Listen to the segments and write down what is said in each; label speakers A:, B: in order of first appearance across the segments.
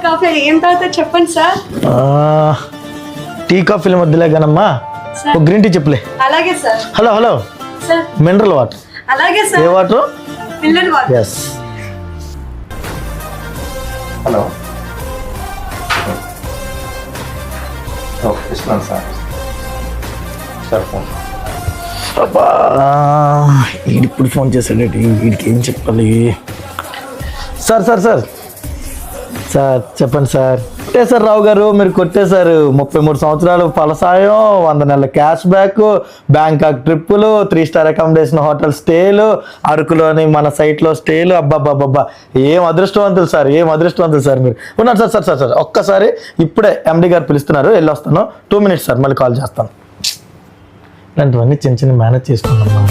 A: Coffee ఏం తాగుతారు చెప్పండి సార్.
B: టీ కాఫీల మధ్యలో కానమ్మా ఒక గ్రీన్ టీ చెప్పులే.
A: అలాగే sir.
B: Hello hello
A: sir
B: mineral water.
A: అలాగే
B: ఏ
A: sir.
B: Water?
A: Mineral water.
B: Yes.
C: Hello ఇస్తున్నాను సార్. Sir phone.
B: అబ్బా ఇప్పుడు ఫోన్ చేశాడేంటి, వీడికి ఏం చెప్పాలి? సార్ సార్ సార్ సార్ చెప్పండి సార్. కొట్టేశారు రావు గారు, మీరు కొట్టేశారు. 33 సంవత్సరాలు ఫలసాయం, 100 నెలల క్యాష్ బ్యాక్, బ్యాంకాక్ ట్రిప్పులు, 3 స్టార్ అకామిడేషన్ హోటల్ స్టేలు, అరకులోని మన సైట్లో స్టేలు. అబ్బాబ్బాబ్బా ఏం అదృష్టవంతులు సార్, ఏం అదృష్టవంతులు సార్ మీరు. ఉన్నారు సార్. సార్ సార్ సార్ ఒక్కసారి ఇప్పుడే ఎండి గారు పిలుస్తున్నారు, వెళ్ళి వస్తాను. 2 minutes సార్, మళ్ళీ కాల్ చేస్తాను. ఇలాంటివన్నీ చిన్న చిన్న మేనేజ్ చేసుకున్నామ్మా.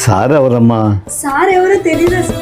D: సార్ ఎవరమ్మా?
A: సార్ ఎవరో తెలియదు.